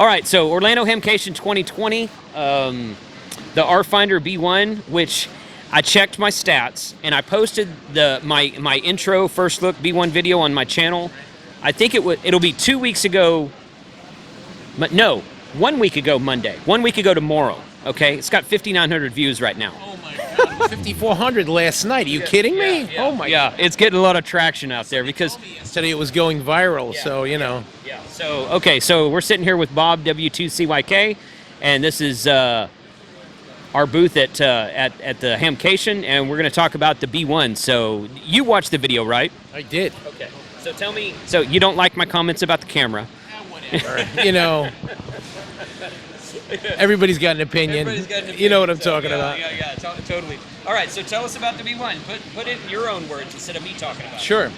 All right, so Orlando Hamcation 2020, the RFinder B1, which I checked my stats and I posted my intro first look B1 video on my channel. I think it'll be 2 weeks ago. No, 1 week ago Monday. 1 week ago tomorrow. Okay, it's got 5,900 views right now. Oh my God, 5,400 last night. Are you kidding me? Yeah. Oh my God. Yeah, it's getting a lot of traction out there because Yesterday it was going viral, so you know. Yeah. So okay, so we're sitting here with Bob W2CYK, and this is our booth at the Hamcation, and we're going to talk about the B1. So you watched the video, right? I did. Okay. So tell me. So you don't like my comments about the camera? You know, everybody's got an opinion. You know what I'm talking about. Yeah, totally. All right, so tell us about the B1. Put it in your own words instead of me talking about it. Sure.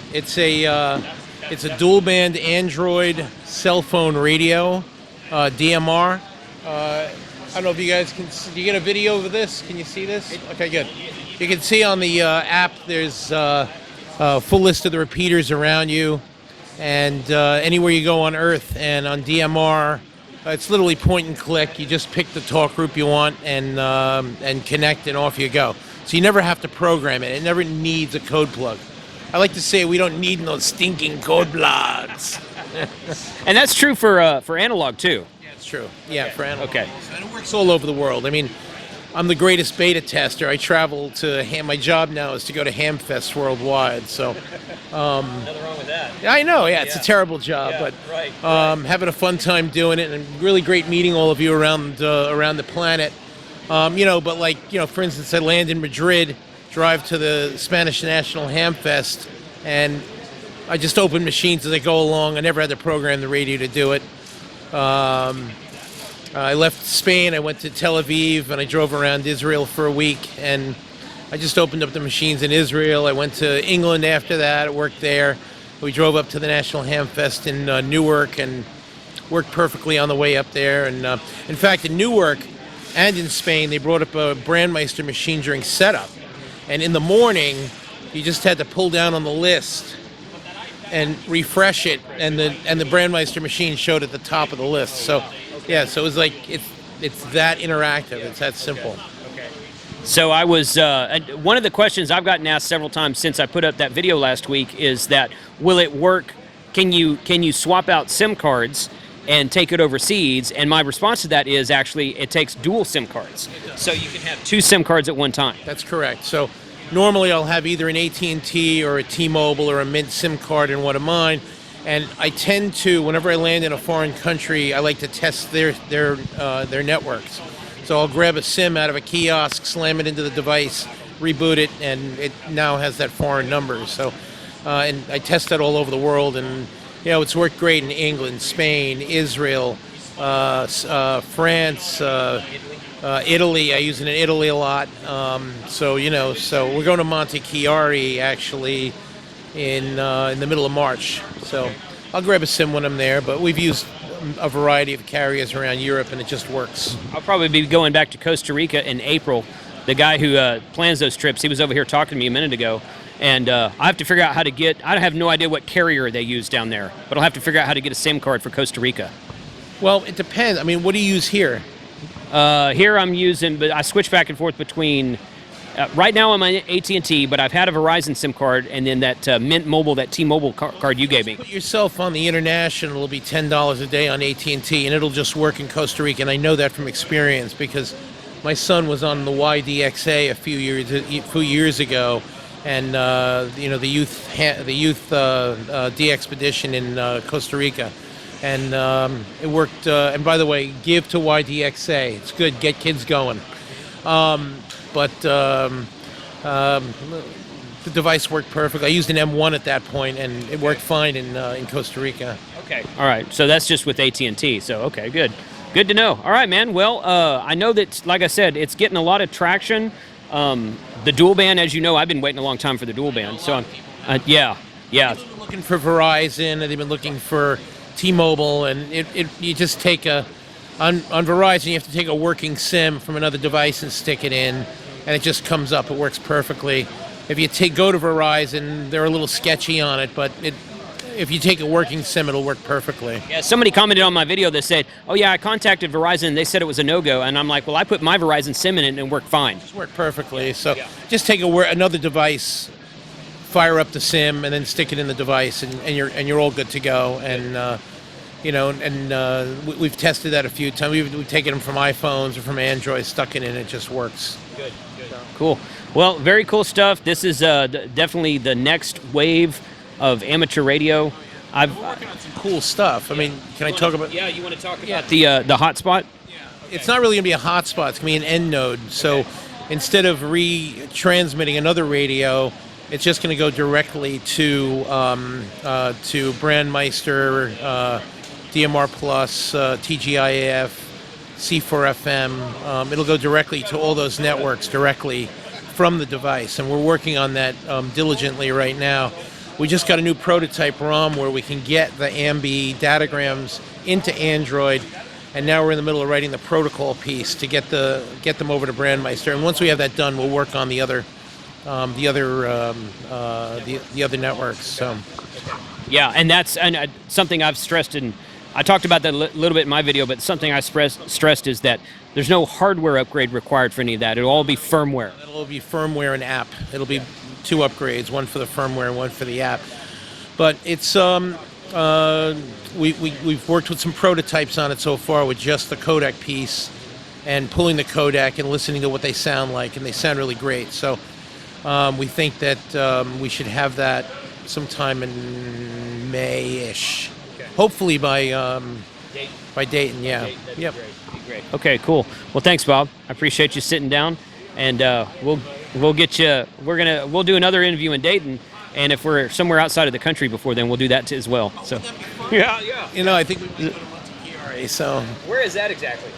It's a dual band Android cell phone radio, DMR. I don't know if you guys can see. Do you get a video of this? Can you see this? Okay, good. You can see on the app there's a full list of the repeaters around you, and anywhere you go on Earth. And on DMR, it's literally point and click. You just pick the talk group you want and connect, and off you go. So you never have to program it. It never needs a code plug. I like to say we don't need no stinking code plugs. And that's true for analog too. Yeah, it's true. Yeah, for analog. Okay. And it works all over the world. I mean, I'm the greatest beta tester. I travel to my job now is to go to Hamfest worldwide. So, Nothing wrong with that. I know. Yeah, it's a terrible job, but right. having a fun time doing it, and really great meeting all of you around the planet. But like for instance, I land in Madrid, drive to the Spanish National Hamfest, and I just open machines as I go along. I never had to program the radio to do it. I left Spain, I went to Tel Aviv, and I drove around Israel for a week, and I just opened up the machines in Israel. I went to England after that, I worked there. We drove up to the National Hamfest in Newark and worked perfectly on the way up there. And in fact, in Newark and in Spain, they brought up a Brandmeister machine during setup. And in the morning, you just had to pull down on the list and refresh it, and the Brandmeister machine showed at the top of the list. So, yeah, so it was like it's that interactive. It's that simple. Okay. So I was one of the questions I've gotten asked several times since I put up that video last week is that will it work? Can you swap out SIM cards and take it overseas? And my response to that is actually it takes dual SIM cards, so you can have 2 SIM cards at one time. That's correct. So normally I'll have either an AT&T or a T-Mobile or a Mint SIM card in one of mine, and I tend to, whenever I land in a foreign country, I like to test their networks. So I'll grab a SIM out of a kiosk, slam it into the device, reboot it, and it now has that foreign number. So and I test that all over the world, and it's worked great in England, Spain, Israel, France, Italy. I use it in Italy a lot. So we're going to Monte Chiari actually in the middle of March. So I'll grab a SIM when I'm there, but we've used a variety of carriers around Europe, and it just works. I'll probably be going back to Costa Rica in April. The guy who plans those trips, he was over here talking to me a minute ago, and I have to figure out how to get, I have no idea what carrier they use down there, but I'll have to figure out how to get a SIM card for Costa Rica. Well, it depends. I mean, what do you use here? Here I'm using, but I switch back and forth between, right now I'm on AT&T, but I've had a Verizon SIM card, and then that Mint Mobile, that T-Mobile card you gave me. Put yourself on the international, it'll be $10 a day on AT&T, and it'll just work in Costa Rica, and I know that from experience because my son was on the YDXA a few years ago, and the youth DXpedition in Costa Rica, and it worked. And by the way, give to YDXA. It's good. Get kids going. But the device worked perfectly. I used an M1 at that point, and it worked fine in Costa Rica. Okay. All right. So that's just with AT&T. So okay, good. Good to know. All right, man. Well, I know that, like I said, it's getting a lot of traction. The dual band, as you know, I've been waiting a long time for the dual band. So, yeah. They've been looking for Verizon, and they've been looking for T-Mobile, and you just take on Verizon, you have to take a working SIM from another device and stick it in, and it just comes up. It works perfectly. If you go to Verizon, they're a little sketchy on it, but if you take a working SIM, it'll work perfectly. Yeah, somebody commented on my video that said, "Oh yeah, I contacted Verizon. They said it was a no-go," and I'm like, "Well, I put my Verizon SIM in it and it worked fine." Just work perfectly. So just take another device, fire up the SIM, and then stick it in the device, and you're all good to go. And we've tested that a few times. We've taken them from iPhones or from Android, stuck it in, it just works. Good. Cool. Well, very cool stuff. This is definitely the next wave of amateur radio. We're working on some cool stuff. I mean, can I talk about? Yeah, you want to talk about the hotspot? It's not really going to be a hotspot. It's going to be an end node. So instead of retransmitting another radio, it's just going to go directly to Brandmeister, DMR Plus, TGIF, C4FM. It'll go directly to all those networks directly from the device, and we're working on that diligently right now. We just got a new prototype ROM where we can get the AMBI datagrams into Android, and now we're in the middle of writing the protocol piece to get them over to Brandmeister. And once we have that done, we'll work on the other networks. So, yeah, and that's something I've stressed, and I talked about that a little bit in my video. But something I stressed is that there's no hardware upgrade required for any of that. It'll all be firmware. It'll be firmware and app. It'll be 2 upgrades, one for the firmware and one for the app. But it's we've worked with some prototypes on it so far with just the codec piece and pulling the codec and listening to what they sound like, and they sound really great. So we think that we should have that sometime in May-ish. Okay. Hopefully by Dayton, yeah. Yep. Great. Okay, cool. Well, thanks, Bob. I appreciate you sitting down, and we'll get you. We'll do another interview in Dayton, and if we're somewhere outside of the country before then, we'll do that as well. So, yeah. I think we put them onto KRA. So where is that exactly?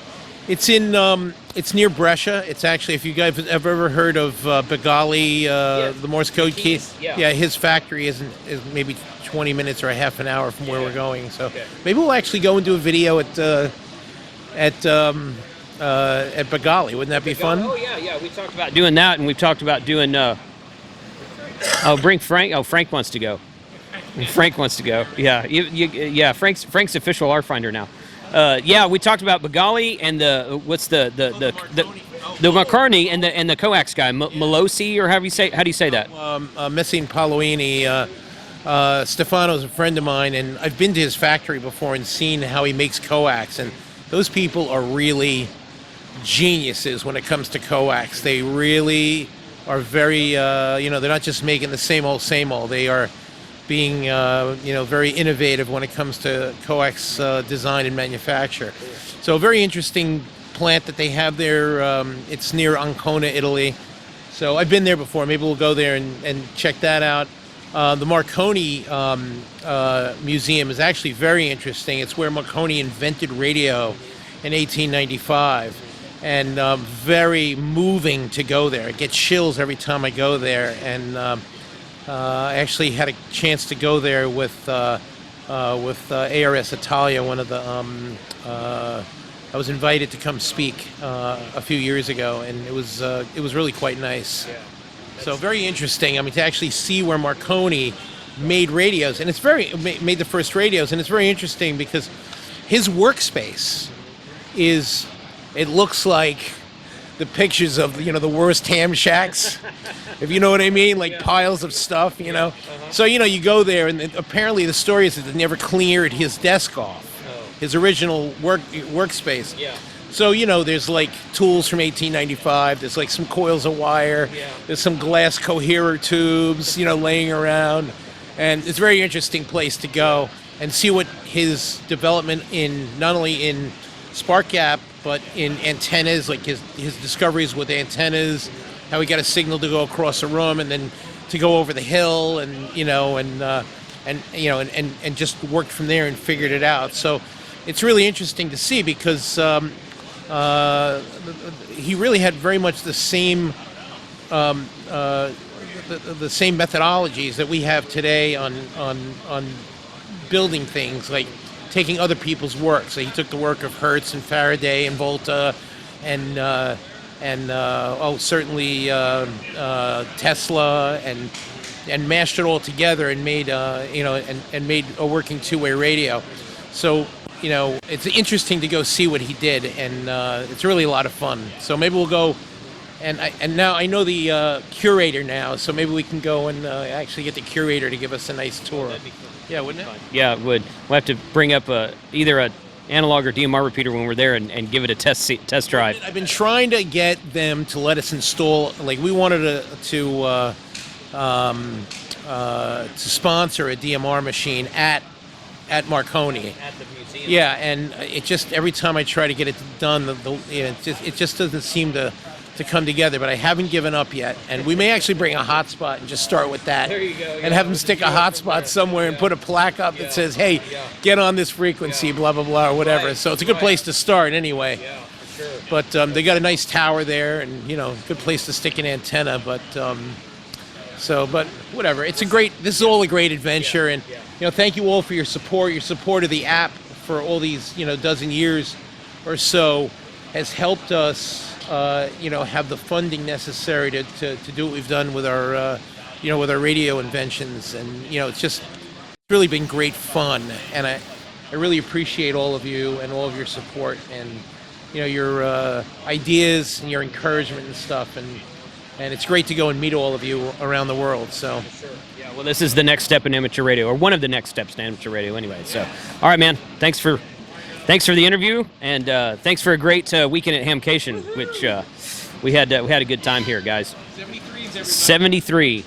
It's in it's near Brescia. It's actually, if you guys have ever heard of Begali, the Morse code key. Yeah, his factory is maybe 20 minutes or a half an hour from where we're going. So maybe we'll actually go and do a video at Begali. Wouldn't that be fun? Oh yeah. We talked about doing that, and we've talked about doing. Bring Frank. Oh, Frank wants to go. Frank wants to go. Yeah. Frank's official RFinder now. We talked about Begali and the McCartney and the coax guy, Malosi, or how do you say that? Messine Paoloini. Stefano's a friend of mine, and I've been to his factory before and seen how he makes coax, and those people are really geniuses when it comes to coax. They really are very, they're not just making the same old. They are being, very innovative when it comes to coax design and manufacture. So a very interesting plant that they have there. It's near Ancona, Italy. So I've been there before. Maybe we'll go there and check that out. The Marconi Museum is actually very interesting. It's where Marconi invented radio in 1895. And very moving to go there. I get chills every time I go there. And I actually had a chance to go there with ARS Italia. One of the I was invited to come speak a few years ago, and it was really quite nice. Yeah. So very interesting. I mean, to actually see where Marconi made radios, and made the first radios, and it's very interesting because his workspace is. It looks like the pictures of the worst ham shacks, if you know what I mean, like piles of stuff, So you go there, and apparently the story is that they never cleared his desk off, his original workspace. Yeah. So there's like tools from 1895. There's like some coils of wire. Yeah. There's some glass coherer tubes, laying around, and it's a very interesting place to go and see what his development not only in spark gap, but in antennas, like his discoveries with antennas, how he got a signal to go across a room and then to go over the hill, and just worked from there and figured it out. So it's really interesting to see because he really had very much the same the same methodologies that we have today on building things, like taking other people's work. So he took the work of Hertz and Faraday and Volta and and certainly Tesla, and mashed it all together and made and made a working two-way radio. So it's interesting to go see what he did, and it's really a lot of fun. So maybe we'll go. And now I know the curator now, so maybe we can go and actually get the curator to give us a nice tour. That'd be cool. Yeah, wouldn't it? Yeah, it would. We'll have to bring up either a analog or DMR repeater when we're there and give it a test drive. I've been trying to get them to let us install. Like, we wanted to sponsor a DMR machine at Marconi. At the museum. Yeah, and it just, every time I try to get it done, it just doesn't seem to come together. But I haven't given up yet, and we may actually bring a hotspot and just start with that. There you go. And have them stick a hotspot somewhere and put a plaque up that says, "Hey, get on this frequency, blah blah blah," or whatever. Right. So it's a good place to start anyway. Yeah, for sure. But they got a nice tower there, and good place to stick an antenna. But but whatever. This is all a great adventure, and thank you all for your support of the app for all these dozen years or so has helped us have the funding necessary to do what we've done with our with our radio inventions, and it's really been great fun, and I really appreciate all of you and all of your support, and your ideas and your encouragement and stuff, and it's great to go and meet all of you around the world. So Sure. Yeah, well, this is the next step in amateur radio, or one of the next steps in amateur radio anyway. So, all right, man, thanks for the interview, and thanks for a great weekend at Hamcation, which we had a good time here, guys. 73.